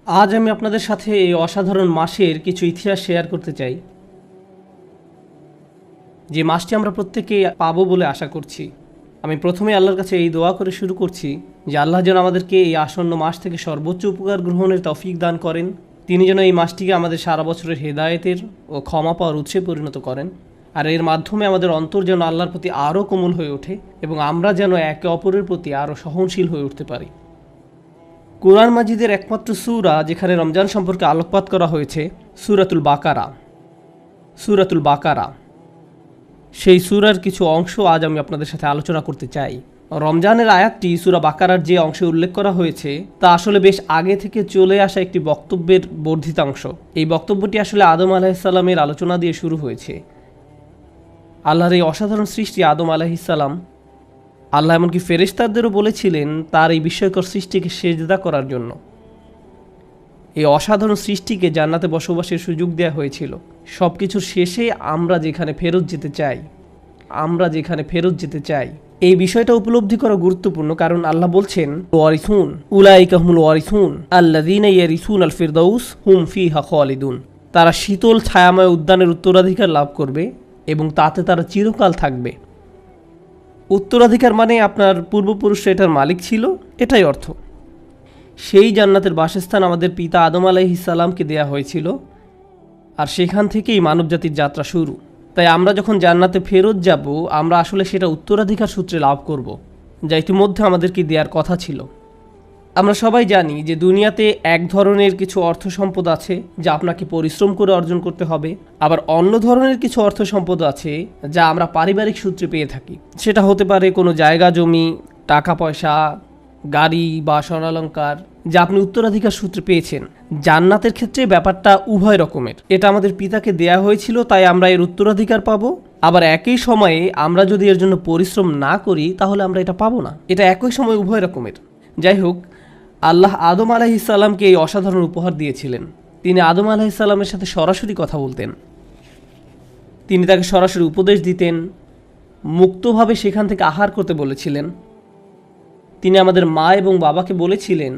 আজ আমি আপনাদের সাথে এই অসাধারণ মাসের কিছু ইতিহাস শেয়ার করতে চাই, যে মাসটি আমরা প্রত্যেকেই পাবো বলে আশা করছি। আমি প্রথমে আল্লাহর কাছে এই দোয়া করে শুরু করছি যে আল্লাহ যেন আমাদেরকে এই আসন্ন মাস থেকে সর্বোচ্চ উপকার গ্রহণের তৌফিক দান করেন। তিনি যেন এই মাসটিকে আমাদের সারা বছরের হেদায়েতের ও ক্ষমা পাওয়ার উৎসে পরিণত করেন, আর এর মাধ্যমে আমাদের অন্তর যেন আল্লাহর প্রতি আরও কোমল হয়ে ওঠে এবং আমরা যেন একে অপরের প্রতি আরও সহনশীল হয়ে উঠতে পারি। কোরআন মাজিদের একমাত্র সূরা যেখানে রমজান সম্পর্কে আলোকপাত করা হয়েছে সূরাতুল বাকারা। সেই সূরার কিছু অংশ আজ আমি আপনাদের সাথে আলোচনা করতে চাই। রমজানের আয়াতটি সূরা বাকারার যে অংশে উল্লেখ করা হয়েছে তা আসলে বেশ আগে থেকে চলে আসা একটি বক্তব্যের বর্ধিতাংশ। এই বক্তব্যটি আসলে আদম আলাইহিসসালামের আলোচনা দিয়ে শুরু হয়েছে। আল্লাহর এই অসাধারণ সৃষ্টি আদম আলাইহিসসালাম, আল্লাহ এমনকি ফেরেশতাদেরও বলেছিলেন তার এই বিস্ময়কর সৃষ্টিকে সেজদা করার জন্য। এই অসাধারণ সৃষ্টিকে জান্নাতে বসবাসের সুযোগ দেওয়া হয়েছিল। সব কিছুর শেষে আমরা যেখানে ফেরত যেতে চাই এই বিষয়টা উপলব্ধি করা গুরুত্বপূর্ণ, কারণ আল্লাহ বলছেন ওয়ারিসুন উলাইকা হুমুল ওয়ারিসুন আল্লাযীনা ইয়ারিসুন আল ফিরদাউস হুম ফিহা খালিদুন। তারা শীতল ছায়াময় উদ্যানের উত্তরাধিকার লাভ করবে এবং তাতে তারা চিরকাল থাকবে। উত্তরাধিকার মানে আপনার পূর্বপুরুষরা এটার মালিক ছিল, এটাই অর্থ। সেই জান্নাতের বাসস্থান আমাদের পিতা আদম আলাইহিসসালামকে দেয়া হয়েছিল, আর সেখান থেকেই মানবজাতির যাত্রা শুরু। তাই আমরা যখন জান্নাতে ফেরত যাব, আমরা আসলে সেটা উত্তরাধিকার সূত্রে লাভ করব, যা ইতিমধ্যে আমাদেরকে দেওয়ার কথা ছিল। আমরা সবাই জানি যে দুনিয়াতে এক ধরনের কিছু অর্থ সম্পদ আছে যা আপনাকে পরিশ্রম করে অর্জন করতে হবে, আবার অন্য ধরনের কিছু অর্থ সম্পদ আছে যা আমরা পারিবারিক সূত্রে পেয়ে থাকি। সেটা হতে পারে কোনো জায়গা জমি, টাকা পয়সা, গাড়ি বা স্বর্ণালঙ্কার, যা আপনি উত্তরাধিকার সূত্রে পেয়েছেন। জান্নাতের ক্ষেত্রে ব্যাপারটা উভয় রকমের। এটা আমাদের পিতাকে দেয়া হয়েছিল, তাই আমরা এর উত্তরাধিকার পাবো। আবার একই সময়ে আমরা যদি এর জন্য পরিশ্রম না করি তাহলে আমরা এটা পাবো না। এটা একই সময় উভয় রকমের। যাই হোক, আল্লাহ আদম আলাইহিসসালামকে এই অসাধারণ উপহার দিয়েছিলেন। তিনি আদম আলাইহিসসালামের সাথে সরাসরি কথা বলতেন, তিনি তাকে সরাসরি উপদেশ দিতেন, মুক্তভাবে সেখান থেকে আহার করতে বলেছিলেন। তিনি আমাদের মা এবং বাবাকে বলেছিলেন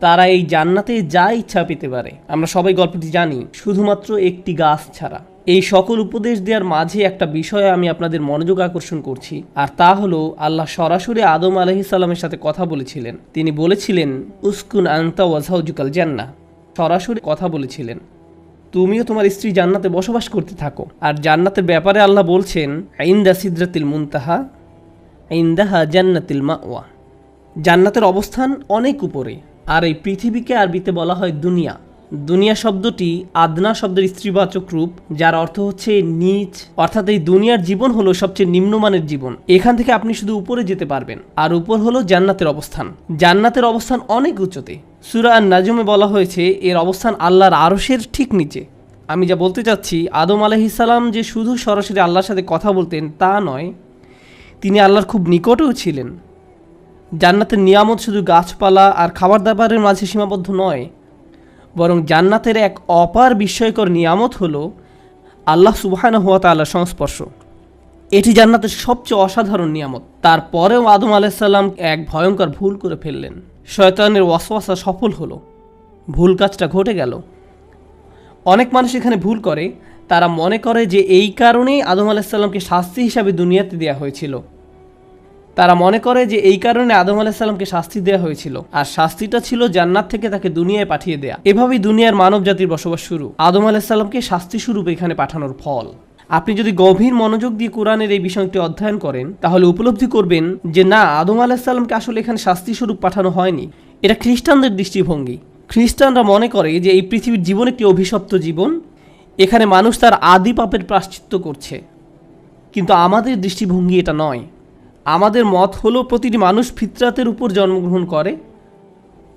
তারা এই জান্নাতে যা ইচ্ছা পেতে পারে। আমরা সবাই গল্পটি জানি, শুধুমাত্র একটি গাছ ছাড়া। এই সকল উপদেশ দেওয়ার মাঝে একটা বিষয়ে আমি আপনাদের মনোযোগ আকর্ষণ করছি, আর তা হলো আল্লাহ সরাসরি আদম আলাইহিসসালামের সাথে কথা বলেছিলেন। তিনি বলেছিলেন উসকুন আনতা ওয়া যাওজুকাল জান্নাহ। সরাসরি কথা বলেছিলেন, তুমিও তোমার স্ত্রী জান্নাতে বসবাস করতে থাকো। আর জান্নাতের ব্যাপারে আল্লাহ বলছেন ইনদা সিদরাতিল মুনতাহা ইনদাহা জান্নাতুল মাওয়া। জান্নাতের অবস্থান অনেক উপরে, আর এই পৃথিবীকে আরবিতে বলা হয় দুনিয়া। দুনিয়া শব্দটি আদনা শব্দের স্ত্রীবাচক রূপ, যার অর্থ হচ্ছে নিচ। অর্থাৎ এই দুনিয়ার জীবন হলো সবচেয়ে নিম্নমানের জীবন। এখান থেকে আপনি শুধু উপরে যেতে পারবেন, আর উপর হলো জান্নাতের অবস্থান। জান্নাতের অবস্থান অনেক উচ্চতে। সূরা আন-নাজমে বলা হয়েছে এর অবস্থান আল্লাহর আরশের ঠিক নিচে। আমি যা বলতে চাচ্ছি, আদম আলাইহিসসালাম যে শুধু সরাসরি আল্লাহর সাথে কথা বলতেন তা নয়, তিনি আল্লাহর খুব নিকটেও ছিলেন। জান্নাতের নিয়ামত শুধু গাছপালা আর খাবার দাবারের মাঝে সীমাবদ্ধ নয়, বরং জান্নাতের এক অপার বিস্ময়কর নিয়ামত হলো আল্লাহ সুবহানাহু ওয়া তাআলার সংস্পর্শ। এটি জান্নাতের সবচেয়ে অসাধারণ নিয়ামত। তারপরেও আদম আলাইহিসসালাম এক ভয়ঙ্কর ভুল করে ফেললেন। শয়তানের ওয়াসওয়াসা সফল হলো, ভুল কাজটা ঘটে গেল। অনেক মানুষ এখানে ভুল করে, তারা মনে করে যে এই কারণেই আদম আলাইহিসসালামকে শাস্তি হিসাবে দুনিয়াতে দেওয়া হয়েছিল। তারা মনে করে যে এই কারণে আদম আলাইহিসসালামকে শাস্তি দেওয়া হয়েছিল, আর শাস্তিটা ছিল জান্নাত থেকে তাকে দুনিয়ায় পাঠিয়ে দেয়া। এভাবেই দুনিয়ার মানব জাতির বসবাস শুরু। আদম আলাইহিসসালামকে শাস্তি স্বরূপ এখানে পাঠানোর ফল। আপনি যদি গভীর মনোযোগ দিয়ে কোরআনের এই বিষয়টি অধ্যয়ন করেন, তাহলে উপলব্ধি করবেন যে না, আদম আলাইহিসসালামকে আসলে এখানে শাস্তি স্বরূপ পাঠানো হয়নি। এটা খ্রিস্টানদের দৃষ্টিভঙ্গি। খ্রিস্টানরা মনে করে যে এই পৃথিবীর জীবন একটি অভিশপ্ত জীবন, এখানে মানুষ তার আদি পাপের প্রায়শ্চিত্ত করছে। কিন্তু আমাদের দৃষ্টিভঙ্গি এটা নয়। আমাদের মত হলো প্রতিটি মানুষ ফিতরাতের উপর জন্মগ্রহণ করে।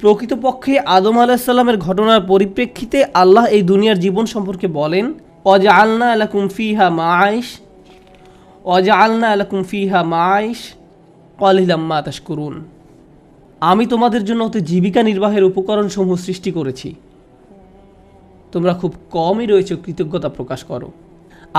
প্রকৃতপক্ষে আদম আলাইহিসসালামের ঘটনার পরিপ্রেক্ষিতে আল্লাহ এই দুনিয়ার জীবন সম্পর্কে বলেন ওয়াজআলনা লাকুম ফিহা মাআইশ ক্বালিলাম মা তাশকুরুন। আমি তোমাদের জন্য অতি জীবিকা নির্বাহের উপকরণসমূহ সৃষ্টি করেছি, তোমরা খুব কমই রয়েছে কৃতজ্ঞতা প্রকাশ করো।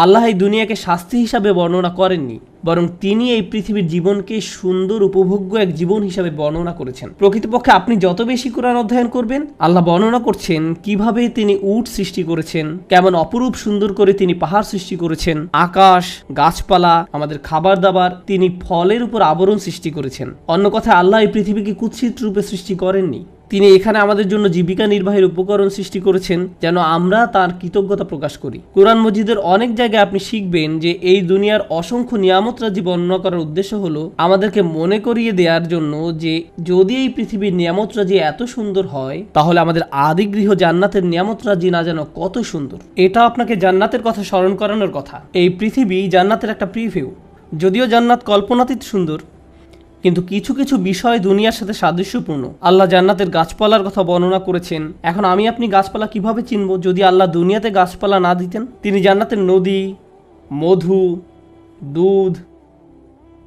আল্লাহ এই দুনিয়াকে শাস্তি হিসাবে বর্ণনা করেননি, বরং তিনি এই পৃথিবীর জীবনকে সুন্দর উপভোগ্য এক জীবন হিসাবে বর্ণনা করেছেন। প্রকৃতপক্ষে আপনি যত বেশি কোরআন অধ্যয়ন করবেন, আল্লাহ বর্ণনা করছেন কিভাবে তিনি উট সৃষ্টি করেছেন, কেমন অপরূপ সুন্দর করে তিনি পাহাড় সৃষ্টি করেছেন, আকাশ, গাছপালা, আমাদের খাবার দাবার, তিনি ফলের উপর আবরণ সৃষ্টি করেছেন। অন্য কথায় আল্লাহ এই পৃথিবীকে কুৎসিত রূপে সৃষ্টি করেননি, তিনি এখানে আমাদের জন্য জীবিকা নির্বাহের উপকরণ সৃষ্টি করেছেন যেন আমরা তার কৃতজ্ঞতা প্রকাশ করি। কোরআন মজিদের অনেক জায়গায় আপনি শিখবেন যে এই দুনিয়ার অসংখ্য নিয়ামত রাজি বর্ণনা করার উদ্দেশ্য হলো আমাদেরকে মনে করিয়ে দেওয়ার জন্য যে যদি এই পৃথিবীর নিয়ামত রাজি এত সুন্দর হয়, তাহলে আমাদের আদি গৃহ জান্নাতের নিয়ামত রাজি না যেন কত সুন্দর। এটা আপনাকে জান্নাতের কথা স্মরণ করানোর কথা। এই পৃথিবী জান্নাতের একটা প্রিভিউ। যদিও জান্নাত কল্পনাতীত সুন্দর, কিন্তু কিছু কিছু বিষয় দুনিয়ার সাথে সাদৃশ্যপূর্ণ। আল্লাহ জান্নাতের গাছপালার কথা বর্ণনা করেছেন। এখন আমি আপনি গাছপালা কিভাবে চিনব যদি আল্লাহ দুনিয়াতে গাছপালা না দিতেন? তিনি জান্নাতের নদী, মধু, দুধ,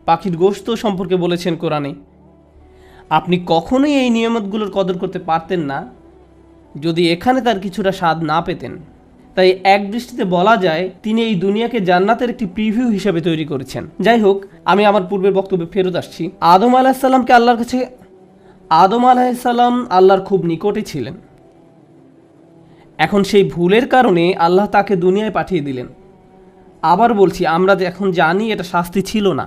পাখির গোশত সম্পর্কে বলেছেন কোরআনে। আপনি কখনোই এই নিয়ামতগুলোর কদর করতে পারতেন না যদি এখানে তার কিছুটা স্বাদ না পেতেন। তাই এক দৃষ্টিতে বলা যায় তিনি এই দুনিয়াকে জান্নাতের একটি প্রিভিউ হিসেবে তৈরি করেছেন। যাই হোক, আমি আমার পূর্বের বক্তব্যে ফেরত আসছি। আদম আলাহিসাল্লামকে আদম আলাহিসাল্লাম আল্লাহর খুব নিকটে ছিলেন। এখন সেই ভুলের কারণে আল্লাহ তাকে দুনিয়ায় পাঠিয়ে দিলেন। আবার বলছি, আমরা এখন জানি এটা শাস্তি ছিল না,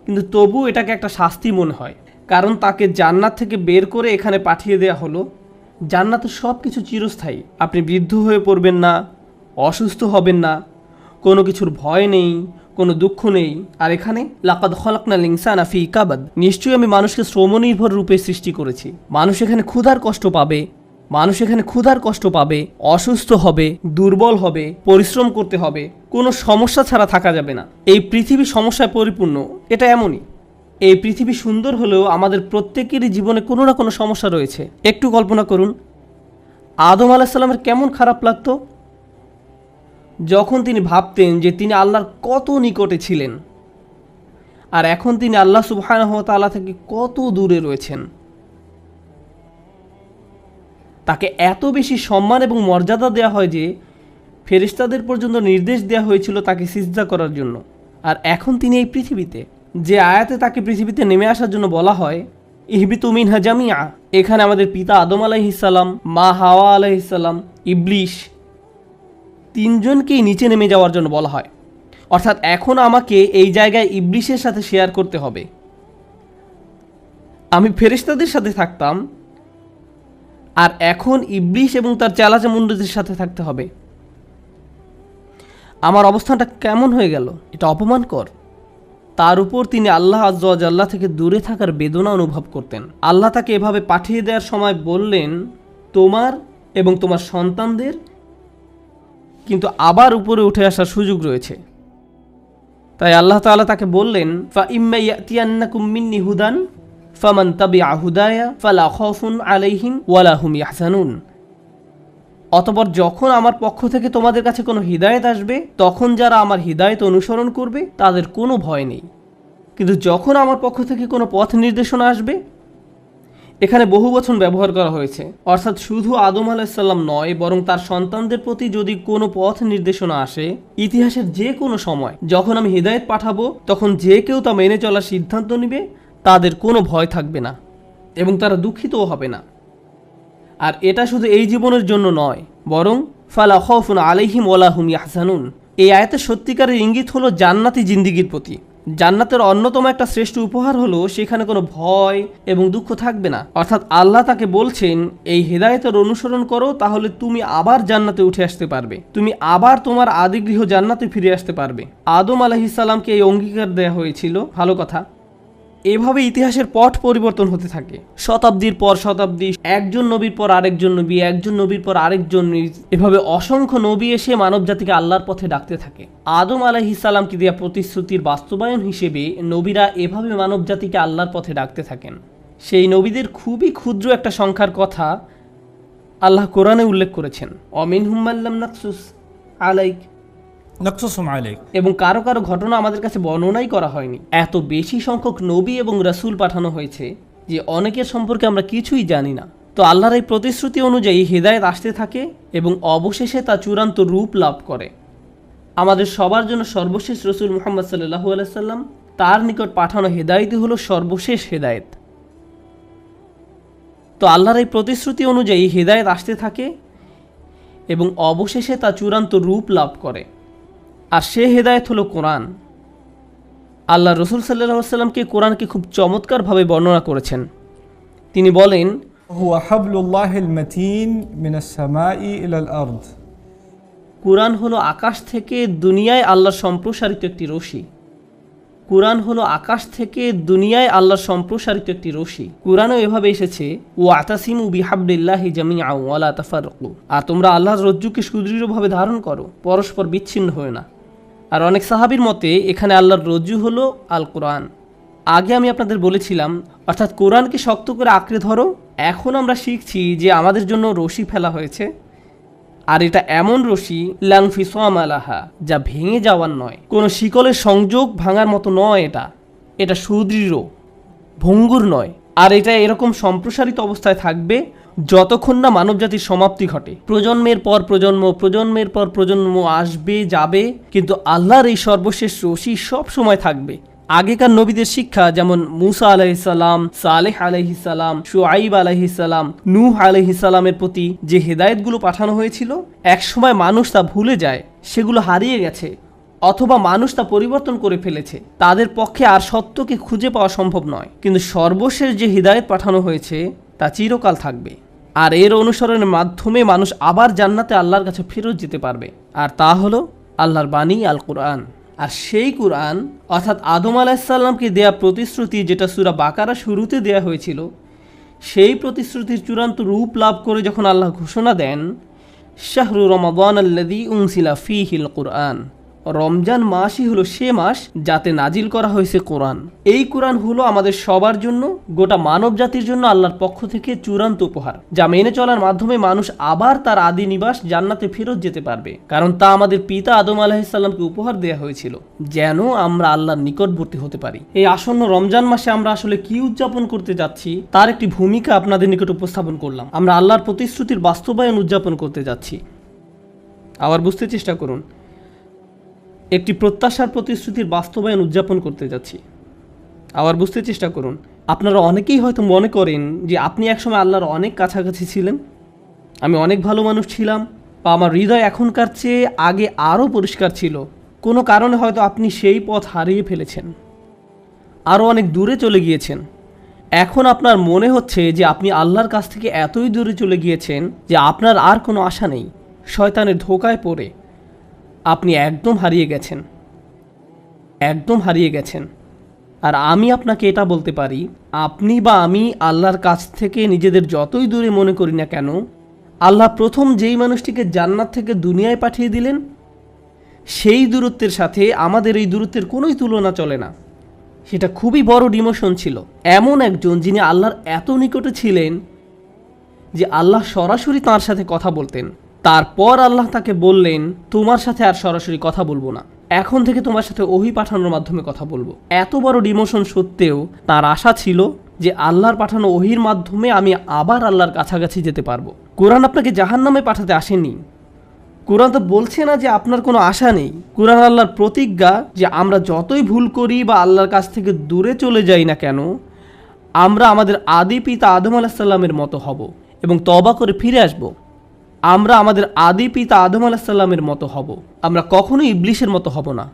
কিন্তু তবু এটাকে একটা শাস্তি মনে হয়, কারণ তাকে জান্নাত থেকে বের করে এখানে পাঠিয়ে দেওয়া হলো। জান্নাতে সব কিছু চিরস্থায়ী। আপনি বৃদ্ধ হয়ে পড়বেন না, অসুস্থ হবেন না, কোনো কিছুর ভয় নেই, কোনো দুঃখ নেই। আর এখানে লাকাদ খলাকনাল ইনসানা ফি কাবাদ, নিশ্চয়ই আমি মানুষকে শ্রমনির্ভর রূপে সৃষ্টি করেছি। মানুষ এখানে ক্ষুধার কষ্ট পাবে, অসুস্থ হবে, দুর্বল হবে, পরিশ্রম করতে হবে, কোনো সমস্যা ছাড়া থাকা যাবে না। এই পৃথিবী সমস্যায় পরিপূর্ণ, এটা এমনই। এই পৃথিবী সুন্দর হলেও আমাদের প্রত্যেকেরই জীবনে কোনো না কোনো সমস্যা রয়েছে। একটু কল্পনা করুন, আদম আলাহিসাল্লামের কেমন খারাপ লাগতো যখন তিনি ভাবতেন যে তিনি আল্লাহর কত নিকটে ছিলেন, আর এখন তিনি আল্লাহ সুবহানাহু ওয়া তাআলা থেকে কত দূরে রয়েছেন। তাকে এত বেশি সম্মান এবং মর্যাদা দেওয়া হয় যে ফেরেশতাদের পর্যন্ত নির্দেশ দেওয়া হয়েছিল তাকে সিজদা করার জন্য। আর এখন তিনি এই পৃথিবীতে, যে আয়াতে তাকে পৃথিবীতে নেমে আসার জন্য বলা হয় ইহবিতু মিনহা জামিআ, এখানে আমাদের পিতা আদম আলাইহিসসালাম, মা হাওয়া আলাইহিসসালাম, ইবলিশ তিনজনকেই নিচে নেমে যাওয়ার জন্য বলা হয়। অর্থাৎ এখন আমাকে এই জায়গায় ইবলিশের সাথে শেয়ার করতে হবে। আমি ফেরেশতাদের সাথে থাকতাম, আর এখন ইবলিশ এবং তার চেলাচামুন্ডদের সাথে থাকতে হবে। আমার অবস্থানটা কেমন হয়ে গেল? এটা অপমানকর। তার উপর তিনি আল্লাহ আজ্জা ওয়া জাল্লা থেকে দূরে থাকার বেদনা অনুভব করতেন। আল্লাহ তাকে এভাবে পাঠিয়ে দেওয়ার সময় বললেন, তোমার এবং তোমার সন্তানদের কিন্তু আবার উপরে উঠে আসার সুযোগ রয়েছে। তাই আল্লাহ তাআলা তাকে বললেন, ফা ইম্মা ইয়াতিয়ান্নাকুম মিন্নি হুদান ফামান তাবিআ হুদায়া ফালা খাউফুন আলাইহিম ওয়ালা হুম ইয়াহজানুন। অতঃপর যখন আমার পক্ষ থেকে তোমাদের কাছে কোনো হিদায়েত আসবে, তখন যারা আমার হিদায়েত অনুসরণ করবে তাদের কোনো ভয় নেই। কিন্তু যখন আমার পক্ষ থেকে কোনো পথ নির্দেশনা আসবে, এখানে বহু বচন ব্যবহার করা হয়েছে, অর্থাৎ শুধু আদম আলাইহিসসালাম নয়, বরং তার সন্তানদের প্রতি যদি কোনো পথ নির্দেশনা আসে, ইতিহাসের যে কোনো সময় যখন আমি হিদায়েত পাঠাবো, তখন যে কেউ তা মেনে চলার সিদ্ধান্ত নেবে, তাদের কোনো ভয় থাকবে না এবং তারা দুঃখিতও হবে না। আর এটা শুধু এই জীবনের জন্য নয়, বরং ফালা খাউফুন আলাইহিম ওয়ালা হুম ইয়াহজানুন। এই আয়াতের সত্যিকারের ইঙ্গিত হলো জান্নাতি জিন্দিগির প্রতি। জান্নাতের অন্যতম একটা শ্রেষ্ঠ উপহার হলো সেখানে কোনো ভয় এবং দুঃখ থাকবে না। অর্থাৎ আল্লাহ তাকে বলছেন, এই হেদায়েতের অনুসরণ করো, তাহলে তুমি আবার জান্নাতে উঠে আসতে পারবে, তুমি আবার তোমার আদি গৃহ জান্নাতে ফিরে আসতে পারবে। আদম আলাইহিস সালামকে এই অঙ্গীকার দেওয়া হয়েছিল, ভালো কথা। এভাবে ইতিহাসের পট পরিবর্তন হতে থাকে, শতাব্দীর পর শতাব্দী, একজন নবীর পর আরেকজন নবী, একজন নবীর পর আরেকজন নবী, এভাবে অসংখ্য নবী এসে মানব জাতিকে আল্লাহর পথে ডাকতে থাকে। আদম আলাইহিস সালামকে দেওয়া প্রতিশ্রুতির বাস্তবায়ন হিসেবে নবীরা এভাবে মানব জাতিকে আল্লাহর পথে ডাকতে থাকেন। সেই নবীদের খুবই ক্ষুদ্র একটা সংখ্যার কথা আল্লাহ কোরআনে উল্লেখ করেছেন, অমিনহুম মাল্লাম নাকসুস আলাইক, এবং কারো কারো ঘটনা আমাদের কাছে বর্ণনাই করা হয়নি। এত বেশি সংখ্যক নবী এবং রাসূল পাঠানো হয়েছে যে অনেকের সম্পর্কে আমরা কিছুই জানি না। তো আল্লাহর এই প্রতিশ্রুতি অনুযায়ী হিদায়াত আসতে থাকে এবং অবশেষে তা চূড়ান্ত রূপ লাভ করে। আমাদের সবার জন্য সর্বশেষ রসুল মুহাম্মদ সাল্লাল্লাহু আলাইহি সাল্লাম, তার নিকট পাঠানো হেদায়েতই হলো সর্বশেষ হেদায়েত। তো আল্লাহর এই প্রতিশ্রুতি অনুযায়ী হেদায়েত আসতে থাকে এবং অবশেষে তা চূড়ান্ত রূপ লাভ করে। আর সে হেদায়েত হলো কোরআন। আল্লাহ রসুল সাল্লাল্লাহু আলাইহি সাল্লামকে কোরআনকে খুব চমৎকারভাবে বর্ণনা করেছেন। তিনি বলেন, হুয়া হাবলুল্লাহিল মাতিন মিনাস সামাই ইলাল আরদ। কোরআন হলো আকাশ থেকে দুনিয়ায় আল্লাহর সম্প্রসারিত একটি রশি। কোরআন হলো আকাশ থেকে দুনিয়ায় আল্লাহর সম্প্রসারিত একটি রশি। কোরআনও এভাবে এসেছে, ওয়াতাসিমু বিহাবলিল্লাহি জামিআ ওয়া লা তাফাররাকু। আর তোমরা আল্লাহর রজ্জুকে সুদৃঢ়ভাবে ধারণ করো, পরস্পর বিচ্ছিন্ন হয়ে না। আর অনেক সাহাবীর মতে এখানে আল্লাহর রজ্জু হলো আল কোরআন। আগে আমি আপনাদের বলেছিলাম, অর্থাৎ কোরআনকে শক্ত করে আঁকড়ে ধরো। এখন আমরা শিখছি যে আমাদের জন্য রশি ফেলা হয়েছে, আর এটা এমন রশি লাংফিসাম আলাহা, যা ভেঙে যাওয়ার নয়, কোনো শিকলের সংযোগ ভাঙার মতো নয়। এটা সুদৃঢ়, ভঙ্গুর নয়। আর এটা এরকম সম্প্রসারিত অবস্থায় থাকবে যতক্ষণ না মানবজাতির সমাপ্তি ঘটে। প্রজন্মের পর প্রজন্ম, প্রজন্মের পর প্রজন্ম আসবে যাবে, কিন্তু আল্লাহর এই সর্বশেষ রশি সব সময় থাকবে। আগেকার নবীদের শিক্ষা, যেমন মুসা আলাইহিসসালাম, সালেহ আলাইহিসসালাম, শুআইব আলাইহিসসালাম, নূহ আলাইহিসসালামের প্রতি যে হেদায়েতগুলো পাঠানো হয়েছিল, একসময় মানুষ তা ভুলে যায়, সেগুলো হারিয়ে গেছে, অথবা মানুষ তা পরিবর্তন করে ফেলেছে। তাদের পক্ষে আর সত্যকে খুঁজে পাওয়া সম্ভব নয়। কিন্তু সর্বশেষ যে হিদায়েত পাঠানো হয়েছে তা চিরকাল থাকবে। আর এর অনুসরণের মাধ্যমে মানুষ আবার জান্নাতে আল্লাহর কাছে ফেরত যেতে পারবে। আর তা হলো আল্লাহর বাণী আল কোরআন। আর সেই কোরআন, অর্থাৎ আদম আলাইহিসসালামকে দেয়া প্রতিশ্রুতি, যেটা সূরা বাকারা শুরুতে দেয়া হয়েছিল, সেই প্রতিশ্রুতির চূড়ান্ত রূপ লাভ করে যখন আল্লাহ ঘোষণা দেন, শাহরু রমাদান আল্লাযী উনসিলা ফীহিল কুরআন, রমজান মাসই হলো সে মাস যাতে নাজিল করা হয়েছে কোরআন। এই কোরআন হলো আমাদের সবার জন্য, গোটা মানব জাতির জন্য আল্লাহর পক্ষ থেকে চূড়ান্ত উপহার, যা মেনে চলার মাধ্যমে মানুষ আবার তার আদি নিবাস জান্নাতে ফেরত যেতে পারবে। কারণ তা আমাদের পিতা আদম আলাইহিসসালামকে উপহার দেয়া হয়েছিল, যেন আমরা আল্লাহর নিকটবর্তী হতে পারি। এই আসন্ন রমজান মাসে আমরা আসলে কি উদযাপন করতে যাচ্ছি তার একটি ভূমিকা আপনাদের নিকট উপস্থাপন করলাম। আমরা আল্লাহর প্রতিশ্রুতির বাস্তবায়ন উদযাপন করতে যাচ্ছি। আবার বুঝতে চেষ্টা করুন, একটি প্রত্যাশার প্রতিশ্রুতির বাস্তবায়ন উদযাপন করতে যাচ্ছি। আবার বুঝতে চেষ্টা করুন, আপনারা অনেকেই হয়তো মনে করেন যে আপনি একসময় আল্লাহর অনেক কাছাকাছি ছিলেন, আমি অনেক ভালো মানুষ ছিলাম, বা আমার হৃদয় এখনকার চেয়ে আগে আরও পরিষ্কার ছিল। কোনো কারণে হয়তো আপনি সেই পথ হারিয়ে ফেলেছেন, আরও অনেক দূরে চলে গিয়েছেন। এখন আপনার মনে হচ্ছে যে আপনি আল্লাহর কাছ থেকে এতই দূরে চলে গিয়েছেন যে আপনার আর কোনো আশা নেই। শয়তানের ধোঁকায় পড়ে আপনি একদম হারিয়ে গেছেন। আর আমি আপনাকে এটা বলতে পারি, আপনি বা আমি আল্লাহর কাছ থেকে নিজেদের যতই দূরে মনে করি না কেন, আল্লাহ প্রথম যেই মানুষটিকে জান্নাত থেকে দুনিয়ায় পাঠিয়ে দিলেন, সেই দূরত্বের সাথে আমাদের এই দূরত্বের কোনোই তুলনা চলে না। সেটা খুবই বড় ডিমোশন ছিল। এমন একজন যিনি আল্লাহর এত নিকটে ছিলেন যে আল্লাহ সরাসরি তাঁর সাথে কথা বলতেন। তারপর আল্লাহ তাকে বললেন, তোমার সাথে আর সরাসরি কথা বলবো না, এখন থেকে তোমার সাথে ওহী পাঠানোর মাধ্যমে কথা বলবো। এত বড় ডিমোশন সত্ত্বেও তার আশা ছিল যে আল্লাহর পাঠানো ওহীর মাধ্যমে আমি আবার আল্লাহর কাছাকাছি যেতে পারবো। কোরআন আপনাকে জাহান্নামে পাঠাতে আসেনি। কোরআন তো বলছে না যে আপনার কোনো আশা নেই। কোরআন আল্লাহর প্রতিজ্ঞা যে আমরা যতই ভুল করি বা আল্লাহর কাছ থেকে দূরে চলে যাই না কেন, আমরা আমাদের আদি পিতা আদম আলাইহিসসালামের মতো হব এবং তওবা করে ফিরে আসব। আমরা আমাদের আদি পিতা আদম আলাইহিসসালামের মতো হব, আমরা কখনোই ইবলিসের মতো হব না।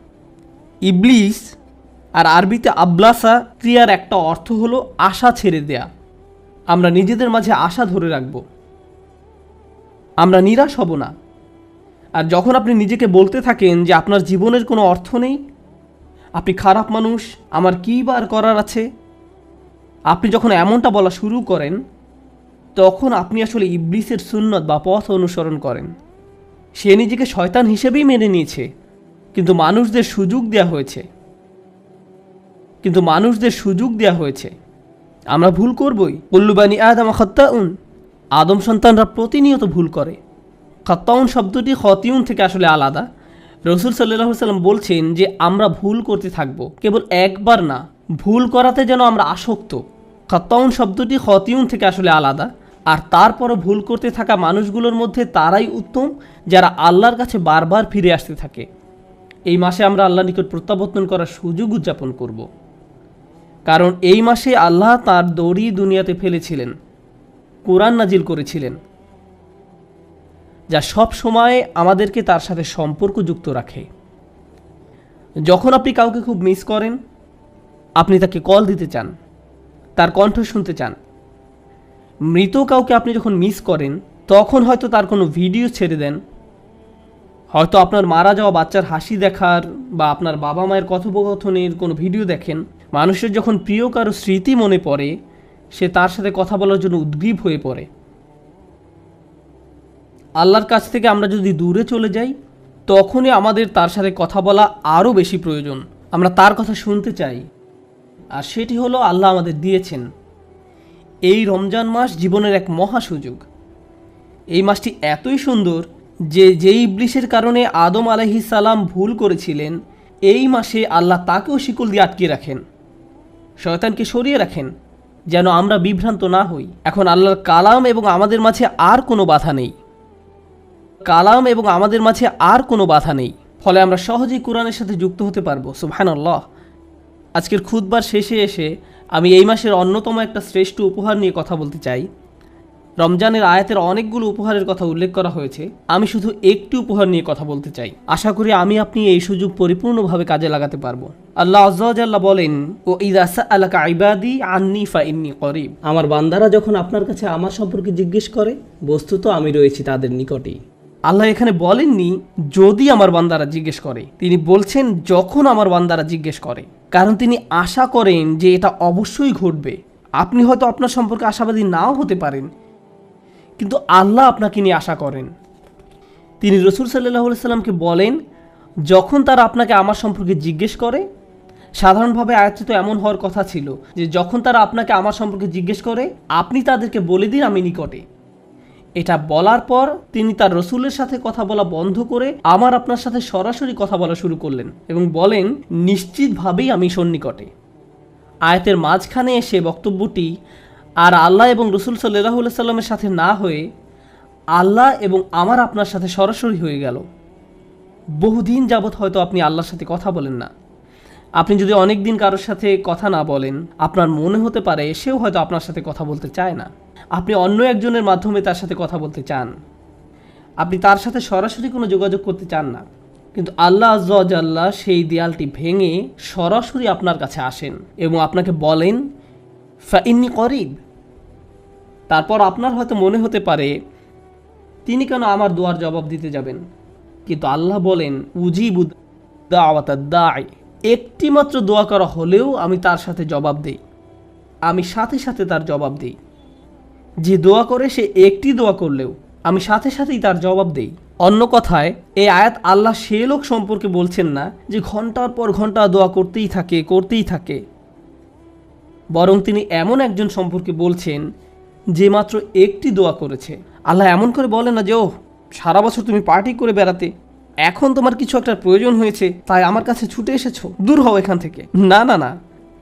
ইবলিস আর আরবিতে আবলাসা ক্রিয়ার একটা অর্থ হলো আশা ছেড়ে দেয়া। আমরা নিজেদের মাঝে আশা ধরে রাখব, আমরা নিরাশ হব না। আর যখন আপনি নিজেকে বলতে থাকেন যে আপনার জীবনের কোনো অর্থ নেই, আপনি খারাপ মানুষ, আমার কী বার করার আছে, আপনি যখন এমনটা বলা শুরু করেন, তখন আপনি আসলে ইবলিসের সুন্নত বা পথ অনুসরণ করেন। সে নিজেকে শয়তান হিসেবেই মেনে নিয়েছে, কিন্তু মানুষদের সুযোগ দেয়া হয়েছে। আমরা ভুল করবই। কুল্লু বানি আদম খাত্তাউন, আদম সন্তানরা প্রতিনিয়ত ভুল করে। খাত্তাউন শব্দটি খতিউন থেকে আসলে আলাদা। রাসূল সাল্লাল্লাহু আলাইহি ওয়াসাল্লাম বলছেন যে আমরা ভুল করতে থাকব, কেবল একবার না, ভুল করাতে যেন আমরা আসক্ত। খাত্তাউন শব্দটি খতিউন থেকে আসলে আলাদা। আর তারপরও ভুল করতে থাকা মানুষগুলোর মধ্যে তারাই উত্তম যারা আল্লাহর কাছে বারবার ফিরে আসতে থাকে। এই মাসে আমরা আল্লাহর নিকট প্রত্যাবর্তন করার সুযোগ উদযাপন করব। কারণ এই মাসে আল্লাহ তার দড়ি দুনিয়াতে ফেলেছিলেন, কোরআন নাজিল করেছিলেন, যা সব সময় আমাদেরকে তার সাথে সম্পর্ক যুক্ত রাখে। যখন আপনি কাউকে খুব মিস করেন, আপনি তাকে কল দিতে চান, তার কণ্ঠ শুনতে চান। মৃত কাউকে আপনি যখন মিস করেন, তখন হয়তো তার কোনো ভিডিও ছেড়ে দেন, হয়তো আপনার মারা যাওয়া বাচ্চার হাসি দেখার বা আপনার বাবা মায়ের কথোপকথনের কোনো ভিডিও দেখেন। মানুষের যখন প্রিয় কারো স্মৃতি মনে পড়ে, সে তার সাথে কথা বলার জন্য উদ্গ্রীব হয়ে পড়ে। আল্লাহর কাছ থেকে আমরা যদি দূরে চলে যাই, তখনই আমাদের তার সাথে কথা বলা আরও বেশি প্রয়োজন। আমরা তার কথা শুনতে চাই, আর সেটি হলো আল্লাহ আমাদের দিয়েছেন। এই রমজান মাস জীবনের এক মহা সুযোগ। এই মাসটি এতই সুন্দর যে যেই ইবলিসের কারণে আদম আলাইহিস সালাম ভুল করেছিলেন, এই মাসে আল্লাহ তাকেও শিকল দিয়ে আটকে রাখেন, শয়তানকে সরিয়ে রাখেন, যেন আমরা বিভ্রান্ত না হই। এখন আল্লাহর কালাম এবং আমাদের মাঝে আর কোনো বাধা নেই, কালাম এবং আমাদের মাঝে আর কোনো বাধা নেই। ফলে আমরা সহজেই কোরআনের সাথে যুক্ত হতে পারবো। সুবহানাল্লাহ। আজকের খুতবার শেষে এসে আমি এই মাসের অন্যতম একটা শ্রেষ্ঠ উপহার নিয়ে কথা বলতে চাই। রমজানের আয়াতের অনেকগুলো উপহারের কথা উল্লেখ করা হয়েছে, আমি শুধু একটি উপহার নিয়ে কথা বলতে চাই। আশা করি আপনি এই সুযোগ পরিপূর্ণভাবে কাজে লাগাতে পারবো। আল্লাহ আযজা ওয়া জাল্লা বলেন, ও ইযা সাআলাকা ইবাদি আন্নী ফাইন্নী করিব। আমার বান্দারা যখন আপনার কাছে আমার সম্পর্কে জিজ্ঞেস করে, বস্তুত আমি রয়েছি তাদের নিকটেই। আল্লাহ এখানে বলেননি যদি আমার বান্দারা জিজ্ঞেস করে, তিনি বলছেন যখন আমার বান্দারা জিজ্ঞেস করে। কারণ তিনি আশা করেন যে এটা অবশ্যই ঘটবে। আপনি হয়তো আপনার সম্পর্কে আশাবাদী নাও হতে পারেন, কিন্তু আল্লাহ আপনাকে নিয়ে আশা করেন। তিনি রাসূল সাল্লাল্লাহু আলাইহি সাল্লামকে বলেন, যখন তারা আপনাকে আমার সম্পর্কে জিজ্ঞেস করে, সাধারণভাবে আয়াতটি তো এমন হওয়ার কথা ছিল যে যখন তারা আপনাকে আমার সম্পর্কে জিজ্ঞেস করে, আপনি তাদেরকে বলে দিন আমি নিকটে। এটা বলার পর তিনি তার রসুলের সাথে কথা বলা বন্ধ করে আপনার সাথে সরাসরি কথা বলা শুরু করলেন এবং বলেন, নিশ্চিতভাবেই আমি সন্নিকটে। আয়াতের মাঝখানে এসে বক্তব্যটি আর আল্লাহ এবং রসুল সাল্লাল্লাহু আলাইহি সাল্লামের সাথে না হয়ে আল্লাহ এবং আপনার সাথে সরাসরি হয়ে গেল। বহুদিন যাবৎ হয়তো আপনি আল্লাহর সাথে কথা বলেন না। আপনি যদি অনেক দিন কারোর সাথে কথা না বলেন, আপনার মনে হতে পারে সেও হয়তো আপনার সাথে কথা বলতে চায় না। আপনি অন্য একজনের মাধ্যমে তার সাথে কথা বলতে চান, আপনি তার সাথে সরাসরি কোনো যোগাযোগ করতে চান না। কিন্তু আল্লাহ আযজা ওয়া জাল্লা সেই দেয়ালটি ভেঙে সরাসরি আপনার কাছে আসেন এবং আপনাকে বলেন, ফাইন্নী করিব। তারপর আপনার হয়তো মনে হতে পারে তিনি কেন আমার দোয়ার জবাব দিতে যাবেন, কিন্তু আল্লাহ বলেন, উজিবু দাওয়াতাদ দাঈ। একটি মাত্র দোয়া করা হলেও আমি তার সাথে জবাব দেই, আমি সাথে সাথে তার জবাব দেই। যে দোয়া করে সে একটি দোয়া করলেও আমি সাথে সাথেই তার জবাব দেই। অন্য কথায় এই আয়াত আল্লাহ সে লোক সম্পর্কে বলছেন না যে ঘন্টার পর ঘন্টা দোয়া করতেই থাকে, বরং তিনি এমন একজন সম্পর্কে বলছেন যে মাত্র একটি দোয়া করেছে। আল্লাহ এমন করে বলেন না যে ও সারা বছর তুমি পার্টি করে বেড়াতে, এখন তোমার কিছু একটা প্রয়োজন হয়েছে তাই আমার কাছে ছুটে এসেছো, দূর হও এখান থেকে। না না না,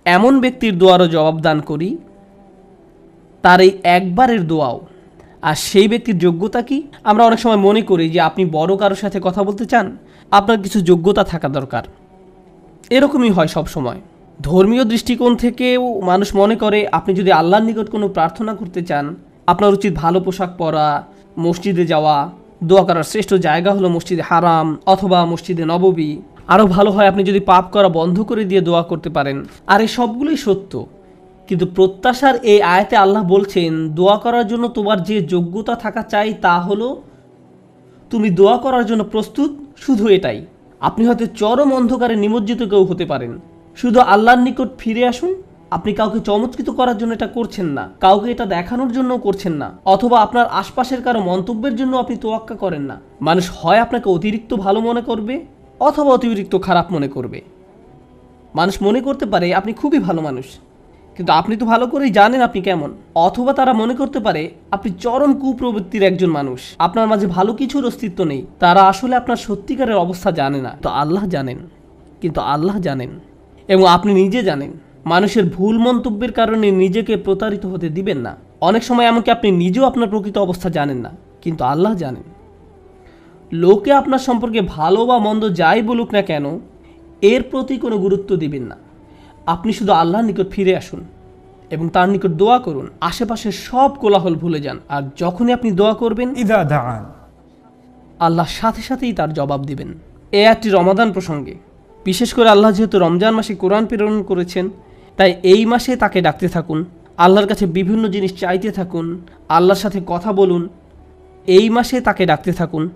এমন ব্যক্তির দোয়ারও জবাব দান করি, তার এই একবারের দোয়াও। আর সেই ব্যক্তির যোগ্যতা কি? আমরা অনেক সময় মনে করি যে আপনি বড় কারোর সাথে কথা বলতে চান, আপনার কিছু যোগ্যতা থাকা দরকার। এরকমই হয় সব সময়। ধর্মীয় দৃষ্টিকোণ থেকেও মানুষ মনে করে আপনি যদি আল্লাহর নিকট কোনো প্রার্থনা করতে চান, আপনার উচিত ভালো পোশাক পরা, মসজিদে যাওয়া, দোয়া করার শ্রেষ্ঠ জায়গা হলো মসজিদে হারাম অথবা মসজিদে নববী। আরও ভালো হয় আপনি যদি পাপ করা বন্ধ করে দিয়ে দোয়া করতে পারেন। আর এই সবগুলোই সত্য, কিন্তু প্রত্যাশার এই আয়াতে আল্লাহ বলছেন, দোয়া করার জন্য তোমার যে যোগ্যতা থাকা চাই তা হলো তুমি দোয়া করার জন্য প্রস্তুত, শুধু এটাই। আপনি হয়তো চরম অন্ধকারে নিমজ্জিত কেউ হতে পারেন, শুধু আল্লাহর নিকট ফিরে আসুন। আপনি কাউকে চমৎকৃত করার জন্য এটা করছেন না, কাউকে এটা দেখানোর জন্য করছেন না, অথবা আপনার আশপাশের কারো মন্তব্যের জন্য আপনি তোয়াক্কা করেন না। মানুষ হয় আপনাকে অতিরিক্ত ভালো মনে করবে অথবা অতিরিক্ত খারাপ মনে করবে। মানুষ মনে করতে পারে আপনি খুবই ভালো মানুষ, কিন্তু আপনি তো ভালো করেই জানেন আপনি কেমন। অথবা তারা মনে করতে পারে আপনি চরম কুপ্রবৃত্তির একজন মানুষ, আপনার মাঝে ভালো কিছুর অস্তিত্ব নেই। তারা আসলে আপনার সত্যিকারের অবস্থা জানে না, তো আল্লাহ জানেন। কিন্তু আল্লাহ জানেন এবং আপনি নিজে জানেন। মানুষের ভুল মন্তব্যের কারণে নিজেকে প্রতারিত হতে দিবেন না। অনেক সময় এমনকি আপনি নিজেও আপনার প্রকৃত অবস্থা জানেন না, কিন্তু আল্লাহ জানেন। লোকে আপনার সম্পর্কে ভালো বা মন্দ যাই বলুক না কেন, এর প্রতি কোনো গুরুত্ব দিবেন না। আপনি শুধু আল্লাহর নিকট ফিরে আসুন এবং তার নিকট দোয়া করুন। আশেপাশের সব কোলাহল ভুলে যান। আর যখনই আপনি দোয়া করবেন, إذا دعان আল্লাহ সাথে সাথেই তার জবাব দিবেন। এ একটি রমাদান প্রসঙ্গে, বিশেষ করে আল্লাহ যেহেতু রমজান মাসে কোরআন প্রেরণ করেছেন, তাই এই মাসে তাকে ডাকতে থাকুন, আল্লাহর কাছে বিভিন্ন জিনিস চাইতে থাকুন, আল্লাহর সাথে কথা বলুন। এই মাসে তাকে ডাকতে থাকুন,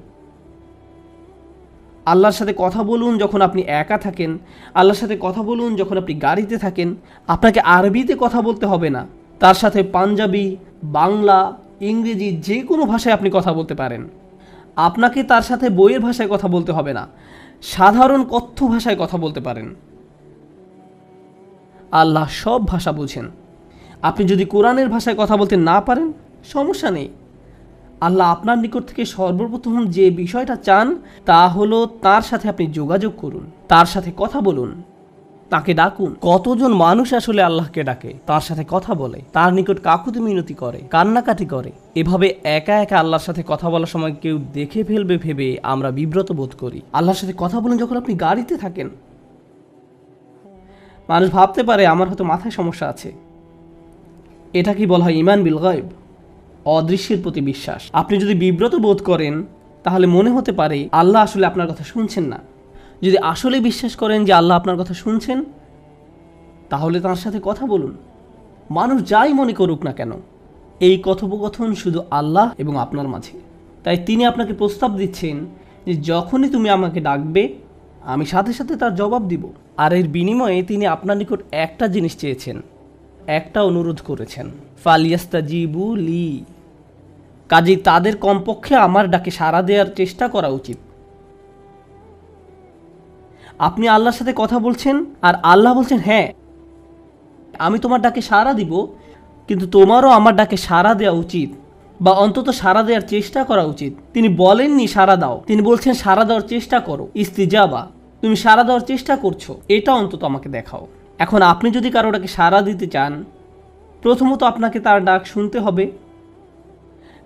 আল্লাহর সাথে কথা বলুন যখন আপনি একা থাকেন, আল্লাহর সাথে কথা বলুন যখন আপনি গাড়িতে থাকেন। আপনাকে আরবিতে কথা বলতে হবে না, তার সাথে পাঞ্জাবি, বাংলা, ইংরেজি যে কোনো ভাষায় আপনি কথা বলতে পারেন। আপনাকে তার সাথে বইয়ের ভাষায় কথা বলতে হবে না, সাধারণ কথ্য ভাষায় কথা বলতে পারেন। আল্লাহ সব ভাষা বুঝেন। আপনি যদি কোরআনের ভাষায় কথা বলতে না পারেন, সমস্যা নেই। আল্লাহ আপনার নিকট থেকে সর্বপ্রথম যে বিষয়টা চান তা হলো তার সাথে আপনি যোগাযোগ করুন, তার সাথে কথা বলুন, তাকে ডাকুন। কতজন মানুষ আসলে আল্লাহকে ডাকে, তার সাথে কথা বলে, তার নিকট কাকুতি মিনতি করে, কান্নাকাটি করে। এভাবে একা একা আল্লাহর সাথে কথা বলার সময় কেউ দেখে ফেলবে ভেবে আমরা বিব্রত বোধ করি। আল্লাহর সাথে কথা বলুন যখন আপনি গাড়িতে থাকেন। মানুষ ভাবতে পারে আমার হয়তো মাথায় সমস্যা আছে। এটা কি বলা হয় ঈমান বিল গায়ব, অদৃশ্যের প্রতি বিশ্বাস। আপনি যদি বিব্রত বোধ করেন তাহলে মনে হতে পারে আল্লাহ আসলে আপনার কথা শুনছেন না। যদি আসলে বিশ্বাস করেন যে আল্লাহ আপনার কথা শুনছেন, তাহলে তার সাথে কথা বলুন। মানুষ যাই মনে করুক না কেন, এই কথোপকথন শুধু আল্লাহ এবং আপনার মাঝে। তাই তিনি আপনাকে প্রস্তাব দিচ্ছেন যে যখনই তুমি আমাকে ডাকবে, আমি সাথে সাথে তার জবাব দিব। আর এর বিনিময়ে তিনি আপনার নিকট একটা জিনিস চেয়েছেন, একটা অনুরোধ করেছেন, ফালিয়াস্তাজিবু লি। কাজেই তাদের কমপক্ষে আমার ডাকে সাড়া দেওয়ার চেষ্টা করা উচিত। আপনি আল্লাহর সাথে কথা বলছেন আর আল্লাহ বলছেন, হ্যাঁ আমি তোমার ডাকে সাড়া দিব, কিন্তু তোমারও আমার ডাকে সাড়া দেওয়া উচিত, বা অন্তত সাড়া দেওয়ার চেষ্টা করা উচিত। তিনি বলেননি সাড়া দাও, তিনি বলছেন সাড়া দেওয়ার চেষ্টা করো। ইস্তিজাবা, তুমি সাড়া দেওয়ার চেষ্টা করছো, এটা অন্তত আমাকে দেখাও। এখন আপনি যদি কারো ডাকে সাড়া দিতে চান, প্রথমত আপনাকে তার ডাক শুনতে হবে।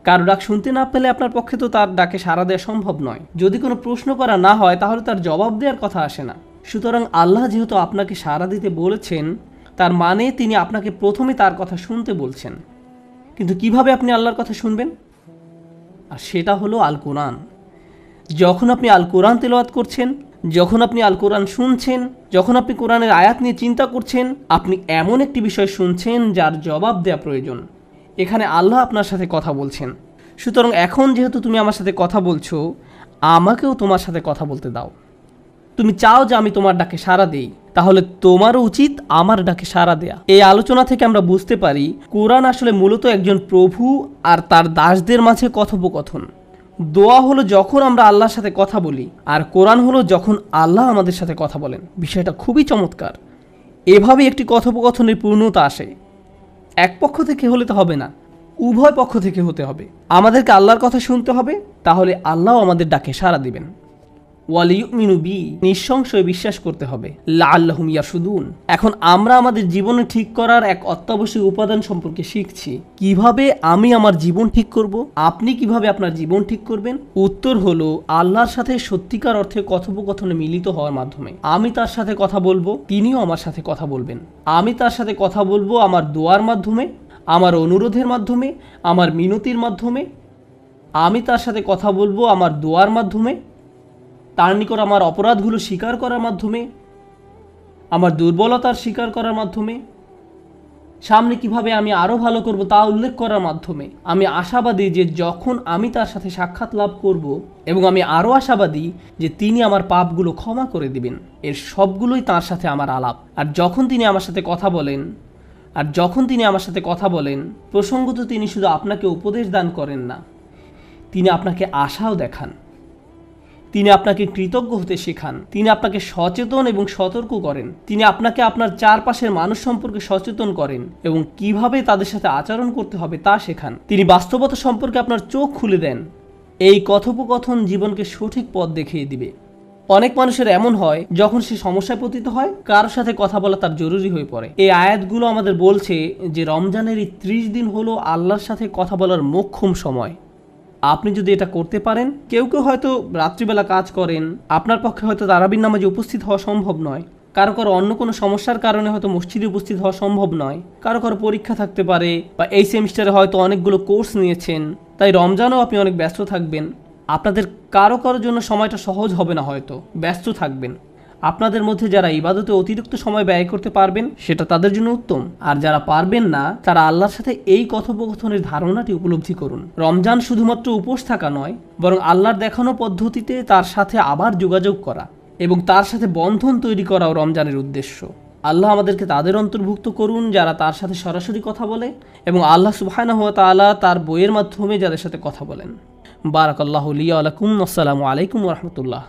কারো ডাক শুনতে না পেলে আপনার পক্ষে তো তার ডাকে সাড়া দেওয়া সম্ভব নয়। যদি কোনো প্রশ্ন করা না হয় তাহলে তার জবাব দেওয়ার কথা আসে না। সুতরাং আল্লাহ যেহেতু আপনাকে সাড়া দিতে বলেছেন, তার মানে তিনি আপনাকে প্রথমে তার কথা শুনতে বলছেন। কিন্তু কিভাবে আপনি আল্লাহর কথা শুনবেন? আর সেটা হলো আল কোরআন। যখন আপনি আল কোরআন তেলাওয়াত করছেন, যখন আপনি আল কোরআন শুনছেন, যখন আপনি কোরআনের আয়াত নিয়ে চিন্তা করছেন, আপনি এমন একটি বিষয় শুনছেন যার জবাব দেওয়া প্রয়োজন। এখানে আল্লাহ আপনার সাথে কথা বলছেন। সুতরাং এখন যেহেতু তুমি আমার সাথে কথা বলছো, আমাকেও তোমার সাথে কথা বলতে দাও। তুমি চাও যে আমি তোমার ডাকে সাড়া দেই, তাহলে তোমারও উচিত আমার ডাকে সাড়া দেয়া। এই আলোচনা থেকে আমরা বুঝতে পারি কোরআন আসলে মূলত একজন প্রভু আর তার দাসদের মাঝে কথোপকথন। দোয়া হলো যখন আমরা আল্লাহর সাথে কথা বলি, আর কোরআন হলো যখন আল্লাহ আমাদের সাথে কথা বলেন। বিষয়টা খুবই চমৎকার। এভাবে একটি কথোপকথনের পূর্ণতা আসে। এক পক্ষ থেকে হলে তো হবে না, উভয় পক্ষ থেকে হতে হবে। আমাদেরকে আল্লাহর কথা শুনতে হবে, তাহলে আল্লাহ আমাদের ডাকে সাড়া দিবেন। ওয়ালিউমিনু বি, নিঃসংশয়ে বিশ্বাস করতে হবে। লাআল্লাহুম ইয়ারশুদুন। এখন আমরা আমাদের জীবনে ঠিক করার এক অত্যাবশ্যক উপাদান সম্পর্কে শিখছি। কিভাবে আমি আমার জীবন ঠিক করব? আপনি কিভাবে আপনার জীবন ঠিক করবেন? উত্তর হলো আল্লাহর সাথে সত্যিকার অর্থে কথোপকথনে মিলিত হওয়ার মাধ্যমে। আমি তার সাথে কথা বলবো, তিনিও আমার সাথে কথা বলবেন। আমি তার সাথে কথা বলবো আমার দোয়ার মাধ্যমে, আমার অনুরোধের মাধ্যমে, আমার মিনতির মাধ্যমে। আমি তার সাথে কথা বলবো আমার দোয়ার মাধ্যমে, তার নিকট আমার অপরাধগুলো স্বীকার করার মাধ্যমে, আমার দুর্বলতার স্বীকার করার মাধ্যমে, সামনে কিভাবে আমি আরও ভালো করব তা উল্লেখ করার মাধ্যমে। আমি আশাবাদী যে যখন আমি তার সাথে সাক্ষাৎ লাভ করব, এবং আমি আরও আশাবাদী যে তিনি আমার পাপগুলো ক্ষমা করে দিবেন। এর সবগুলোই তার সাথে আমার আলাপ। আর যখন তিনি আমার সাথে কথা বলেন, প্রসঙ্গত তিনি শুধু আপনাকে উপদেশ দান করেন না, তিনি আপনাকে আশাও দেখান। তিনি আপনাকে কৃতজ্ঞ হতে শেখান। তিনি আপনাকে সচেতন এবং সতর্ক করেন। তিনি আপনাকে আপনার চারপাশের মানুষ সম্পর্কে সচেতন করেন এবং কিভাবে তাদের সাথে আচরণ করতে হবে তা শেখান। তিনি বাস্তবতা সম্পর্কে আপনার চোখ খুলে দেন। এই কথোপকথন জীবনকে সঠিক পথ দেখিয়ে দিবে। অনেক মানুষের এমন হয়, যখন সে সমস্যায় পতিত হয়, কারোর সাথে কথা বলা তার জরুরি হয়ে পড়ে। এই আয়াতগুলো আমাদের বলছে যে রমজানের এই 30 দিন হলো আল্লাহর সাথে কথা বলার মোক্ষম সময়। আপনি যদি এটা করতে পারেন, কেউ কেউ হয়তো রাত্রিবেলা কাজ করেন, আপনার পক্ষে হয়তো তারাবির নামাজে উপস্থিত হওয়া সম্ভব নয়, কারো কারো অন্য কোনো সমস্যার কারণে হয়তো মসজিদে উপস্থিত হওয়া সম্ভব নয়, কারো কারো পরীক্ষা থাকতে পারে, বা এই সেমিস্টারে হয়তো অনেকগুলো কোর্স নিয়েছেন, তাই রমজানেও আপনি অনেক ব্যস্ত থাকবেন। আপনাদের কারো কারোর জন্য সময়টা সহজ হবে না, হয়তো ব্যস্ত থাকবেন। আপনাদের মধ্যে যারা ইবাদতে অতিরিক্ত সময় ব্যয় করতে পারবেন সেটা তাদের জন্য উত্তম, আর যারা পারবেন না তারা আল্লাহর সাথে এই কথোপকথনের ধারণাটি উপলব্ধি করুন। রমজান শুধুমাত্র উপোস থাকা নয়, বরং আল্লাহর দেখানো পদ্ধতিতে তার সাথে আবার যোগাযোগ করা এবং তার সাথে বন্ধন তৈরি করাও রমজানের উদ্দেশ্য। আল্লাহ আমাদেরকে তাদের অন্তর্ভুক্ত করুন যারা তার সাথে সরাসরি কথা বলে এবং আল্লাহ সুবহানাহু ওয়া তাআলা তার বইয়ের মাধ্যমে যাদের সাথে কথা বলেন। বারাকাল্লাহু লি ওয়া লাকুম। আসসালামু আলাইকুম ওয়া রাহমাতুল্লাহ।